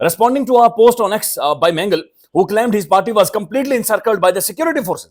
Responding to a post on X by Mangal, who claimed his party was completely encircled by the security forces.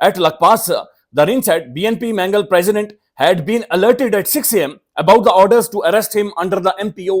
At Lakpas, the Rin said BNP Mangal president had been alerted at 6 a.m. about the orders to arrest him under the MPO,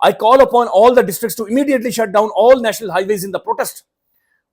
I call upon all the districts to immediately shut down all national highways in the protest.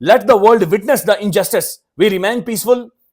Let the world witness the injustice. We remain peaceful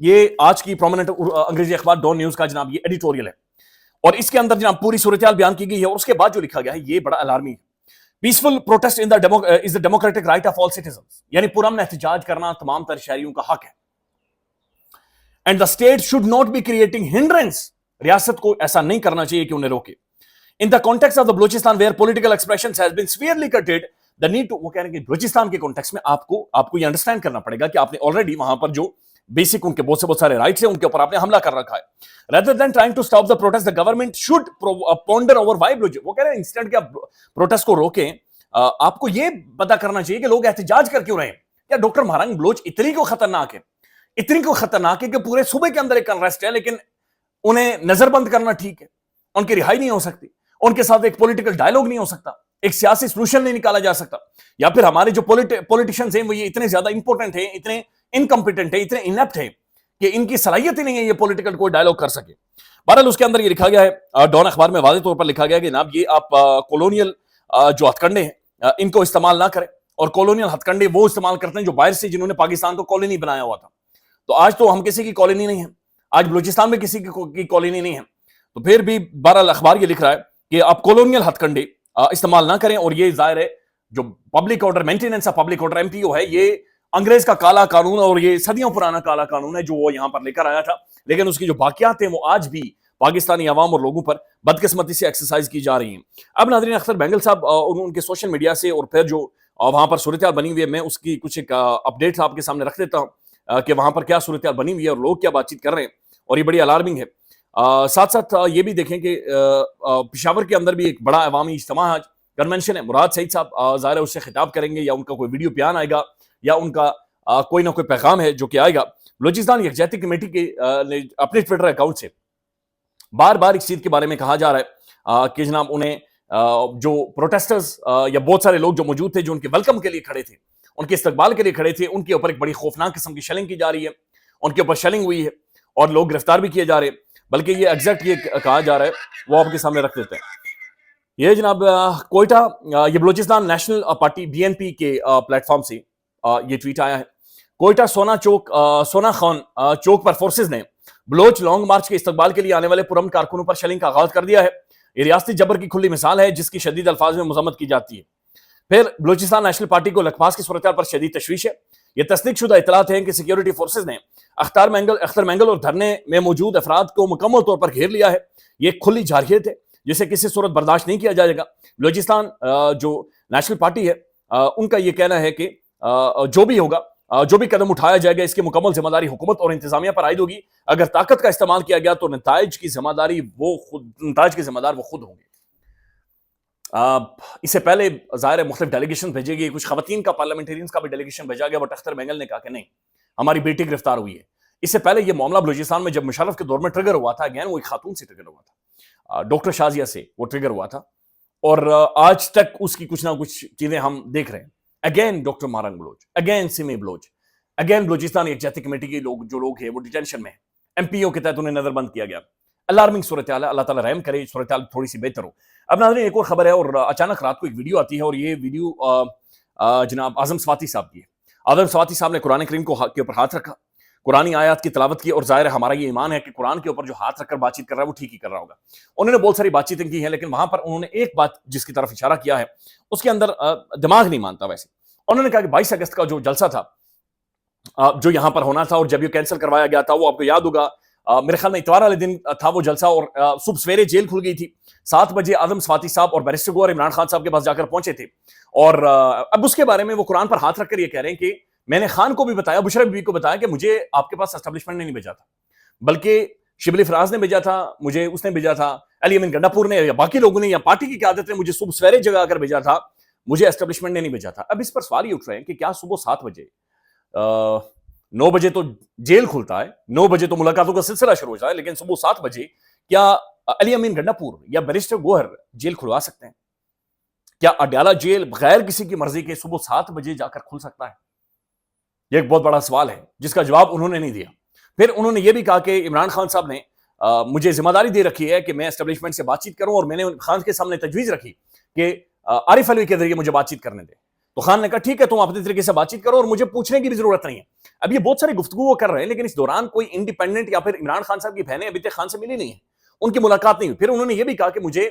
یہ آج کی prominent انگریزی اخبار Dawn news کا جناب یہ editorial ہے، اور اس کے اندر جناب پوری صورتحال بیان کی گئی ہے، اور اس کے بعد جو لکھا گیا ہے یہ بڑا الارمی ہے. Peaceful protest is the democratic right of all citizens, یعنی پرامن احتجاج کرنا تمام تر شہریوں کا حق ہے. And the state should not be creating hindrance, ریاست کو ایسا نہیں کرنا چاہیے کہ انہیں روکے. In the context of the Balochistan where political expressions has been severely cut the need to, وہ کہہ رہے ہیں کہ بلوچستان کے کانٹیکسٹ میں آپ کو یہ انڈرسٹینڈ کرنا پڑے گا کہ آپ نے آلریڈی وہاں پر جو بیسک ان کے بہت سارے رائٹس ہیں ان کے اوپر آپ نے حملہ کر رکھا ہے. rather than trying to stop the protest, the government should ponder over why Baloch, وہ کہہ رہے ہیں انسٹنٹ کہ آپ پروٹیسٹ کو روکیں، آپ کو یہ پتا کرنا چاہیے کہ لوگ احتجاج کر کیوں رہے ہیں. کیا ڈاکٹر مہرنگ بلوچ اتنی کو خطرناک ہے کہ پورے صوبے کے اندر ایک انریسٹ ہے، لیکن انہیں نظر بند کرنا ٹھیک ہے، ان کی رہائی نہیں ہو سکتی، ان کے ساتھ ایک پولیٹیکل ڈائلوگ نہیں ہو سکتا، ایک سیاسی سولوشن نہیں نکالا جا سکتا، یا پھر ہمارے جو پولیٹیشینز ہیں وہ یہ اتنے زیادہ امپورٹنٹ ہیں، اتنے انکمپیٹنٹ ہیں، اتنے انیپٹ ہیں کہ ان کی صلاحیت ہی نہیں ہے یہ پولیٹیکل کوئی ڈائلوگ کر سکے. بہرحال اس کے اندر یہ لکھا گیا ہے، ڈان اخبار میں واضح طور پر لکھا گیا کہ جناب یہ آپ کولونیل جو ہتھ کنڈے ہیں ان کو استعمال نہ کریں، اور کولونیل ہتھ کنڈے وہ استعمال کرتے ہیں جو باہر سے جنہوں نے پاکستان کو کالونی بنایا ہوا تھا. تو آج تو ہم کسی کی کالونی نہیں ہے، آج بلوچستان میں کسی کی کالونی نہیں ہے، تو پھر بھی بہرحال اخبار یہ لکھ رہا ہے کہ آپ کولونیل ہتھ کنڈے استعمال نہ کریں. اور یہ ظاہر ہے جو public order, maintenance of public order MPO ہے، یہ انگریز کا کالا قانون اور یہ صدیوں پرانا کالا قانون ہے جو وہ یہاں پر لے کر آیا تھا، لیکن اس کی جو باقیات ہیں وہ آج بھی پاکستانی عوام اور لوگوں پر بدقسمتی سے ایکسرسائز کی جا رہی ہیں. اب ناظرین، اختر بینگل صاحب ان کے سوشل میڈیا سے اور پھر جو وہاں پر صورتحال بنی ہوئی ہے، میں اس کی کچھ ایک اپڈیٹ آپ کے سامنے رکھ دیتا ہوں کہ وہاں پر کیا صورتحال بنی ہوئی ہے اور لوگ کیا بات چیت کر رہے ہیں، اور یہ بڑی الارمنگ ہے. ساتھ ساتھ یہ بھی دیکھیں کہ پشاور کے اندر بھی ایک بڑا عوامی اجتماع آج کنونشن ہے. مراد سعید صاحب ظاہر ہے اس سے خطاب کریں گے، یا ان کا کوئی ویڈیو بیان آئے گا، یا ان کا کوئی نہ کوئی پیغام ہے جو کہ آئے گا. بلوچستان یکجہتی کمیٹی کے اپنے ٹویٹر اکاؤنٹ سے بار بار اس چیز کے بارے میں کہا جا رہا ہے کہ جناب انہیں جو پروٹیسٹرز یا بہت سارے لوگ جو موجود تھے جو ان کے ویلکم کے لیے کھڑے تھے، ان کے استقبال کے لیے کھڑے تھے، ان کے اوپر ایک بڑی خوفناک قسم کی شیلنگ کی جا رہی ہے، ان کے اوپر شیلنگ ہوئی ہے اور لوگ گرفتار بھی کیے جا رہے ہیں. بلکہ یہ ایگزیکٹ یہ کہا جا رہا ہے، وہ آپ کے سامنے رکھ دیتے ہیں. یہ جناب کوئٹہ، یہ بلوچستان نیشنل پارٹی BNP کے پلیٹ فارم سے یہ ٹویٹ آیا ہے. کوئٹہ سونا خان چوک پر فورسز نے بلوچ لانگ مارچ کے استقبال کے لیے آنے والے پرامن کارکنوں پر شیلنگ کا آغاز کر دیا ہے. یہ ریاستی جبر کی کھلی مثال ہے جس کی شدید الفاظ میں مذمت کی جاتی ہے. پھر بلوچستان نیشنل پارٹی کو لکھپاس کی صورتحال پر شدید تشویش ہے. یہ تصدیق شدہ اطلاعات ہیں کہ سیکیورٹی فورسز نے اختر مینگل اور دھرنے میں موجود افراد کو مکمل طور پر گھیر لیا ہے. یہ کھلی جارحیت ہے جسے کسی صورت برداشت نہیں کیا جائے گا. بلوچستان جو نیشنل پارٹی ہے ان کا یہ کہنا ہے کہ جو بھی ہوگا، جو بھی قدم اٹھایا جائے گا، اس کی مکمل ذمہ داری حکومت اور انتظامیہ پر عائد ہوگی. اگر طاقت کا استعمال کیا گیا تو نتائج کے ذمہ دار وہ خود ہوں گے. اس سے پہلے ظاہر ہے مختلف ڈیلیگیشن بھیجے گئے، کچھ خواتین کا پارلیمنٹرینز کا بھی ڈیلیگیشن بھیجا گیا، بٹ اختر مینگل نے کہا کہ نہیں، ہماری بیٹی گرفتار ہوئی ہے. اس سے پہلے یہ معاملہ بلوچستان میں جب مشرف کے دور میں ٹریگر ہوا تھا، اگین وہ ایک خاتون سے ٹریگر ہوا تھا، ڈاکٹر شازیہ سے وہ ٹریگر ہوا تھا، اور آج تک اس کی کچھ نہ کچھ چیزیں ہم دیکھ رہے ہیں. اگین ڈاکٹر مہرنگ بلوچ، اگین سمی بلوچ، اگین بلوچستان یکجہتی کمیٹی کے جو لوگ ہیں وہ ڈیٹینشن میں ہیں. MPO کے تحت انہیں نظر بند کیا گیا. الارمنگ صورتحال ہے، اللہ تعالیٰ رحم کرے، صورتحال تھوڑی سی بہتر ہو. اب ناظرین ایک اور خبر ہے، اور اچانک رات کو ایک ویڈیو آتی ہے، اور یہ ویڈیو جناب اعظم سواتی صاحب کی ہے. اعظم سواتی صاحب نے قرآن کریم کے اوپر ہاتھ رکھا، قرآنی آیات کی تلاوت کی، اور ظاہر ہے ہمارا یہ ایمان ہے کہ قرآن کے اوپر جو ہاتھ رکھ کر بات چیت کر رہا ہے وہ ٹھیک ہی کر رہا ہوگا. انہوں نے بہت ساری بات چیتیں کی ہیں، لیکن وہاں پر انہوں نے ایک بات جس کی طرف اشارہ کیا ہے اس کے اندر دماغ نہیں مانتا. ویسے انہوں نے کہا کہ 22 اگست کا جو جلسہ تھا جو یہاں پر ہونا تھا اور جب یہ کینسل کروایا گیا تھا، وہ آپ کو یاد ہوگا میرے خیال میں اتوار والے دن تھا وہ جلسہ، اور صبح سویرے جیل کھل گئی تھی. 7 بجے اعظم سواتی صاحب اور بیرسٹر گوہر عمران خان صاحب کے پاس جا کر پہنچے تھے، اور اب اس کے بارے میں وہ قرآن پر ہاتھ رکھ کر یہ کہہ رہے ہیں کہ میں نے خان کو بھی بتایا، بشرا بی کو بتایا کہ مجھے آپ کے پاس اسٹیبلشمنٹ نے نہیں بھیجا تھا، بلکہ شبلی فراز نے بھیجا تھا، مجھے اس نے بھیجا تھا، علی امین گنڈاپور نے یا باقی لوگوں نے یا پارٹی کی قیادت نے مجھے صبح سویرے جگہ کر بھیجا تھا، مجھے اسٹیبلشمنٹ نے نہیں بھیجا تھا. اب اس پر سوال یہ اٹھ رہے ہیں کہ کیا صبح 7 بجے 9 بجے تو جیل کھلتا ہے، 9 بجے تو ملاقاتوں کا سلسلہ شروع ہوتا ہے، لیکن صبح 7 بجے کیا علی امین گنڈاپور یا بیرسٹر گوہر جیل کھلوا سکتے ہیں؟ کیا اڈیالہ جیل بغیر کسی کی مرضی کے صبح 7 بجے جا کر کھل سکتا ہے؟ یہ ایک بہت بڑا سوال ہے جس کا جواب انہوں نے نہیں دیا. پھر انہوں نے یہ بھی کہا کہ عمران خان صاحب نے مجھے ذمہ داری دے رکھی ہے کہ میں اسٹیبلشمنٹ سے بات چیت کروں، اور میں نے خان کے سامنے تجویز رکھی کہ عارف علوی کے ذریعے مجھے بات چیت کرنے دیں. تو خان نے کہا ٹھیک ہے تم اپنے طریقے سے بات چیت کرو اور مجھے پوچھنے کی بھی ضرورت نہیں ہے. اب یہ بہت ساری گفتگو وہ کر رہے ہیں لیکن اس دوران کوئی انڈیپینڈنٹ یا پھر عمران خان صاحب کی بہنیں ابھی تک خان سے ملی نہیں ہیں, ان کی ملاقات نہیں ہوئی. پھر انہوں نے یہ بھی کہا کہ مجھے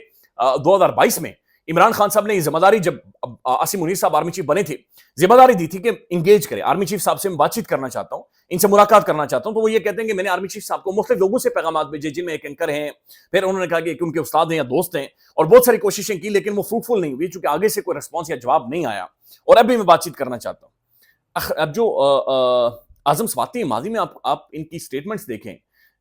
2022 میں عمران خان صاحب نے یہ ذمہ داری, جب عاصم منیر صاحب آرمی چیف بنے تھے, ذمہ داری دی تھی کہ انگیج کرے, آرمی چیف صاحب سے میں بات چیت کرنا چاہتا ہوں, ان سے ملاقات کرنا چاہتا ہوں. تو وہ یہ کہتے ہیں کہ میں نے آرمی چیف صاحب کو مختلف لوگوں سے پیغامات بھیجے جن میں ایک اینکر ہیں, پھر انہوں نے کہا کہ ان کے استاد ہیں یا دوست ہیں, اور بہت ساری کوششیں کی لیکن وہ فروٹفل نہیں ہوئی چونکہ آگے سے کوئی رسپانس یا جواب نہیں آیا, اور اب بھی میں بات چیت کرنا چاہتا ہوں. اب جو اعظم سواتی ہیں, ماضی میں آپ ان کی سٹیٹمنٹس دیکھیں,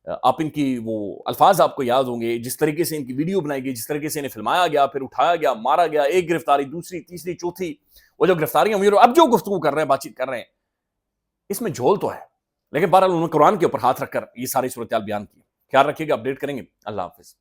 آپ ان کی وہ الفاظ آپ کو یاد ہوں گے, جس طریقے سے ان کی ویڈیو بنائی گئی, جس طریقے سے انہیں فلمایا گیا, پھر اٹھایا گیا, مارا گیا, ایک گرفتاری, دوسری, تیسری, چوتھی, وہ جو گرفتاریاں ہوئی, اب جو گفتگو کر رہے ہیں, بات چیت کر رہے ہیں, اس میں جھول تو ہے, لیکن بہرحال انہوں نے قرآن کے اوپر ہاتھ رکھ کر یہ ساری صورتحال بیان کی. خیال رکھیے گا, اپڈیٹ کریں گے. اللہ حافظ.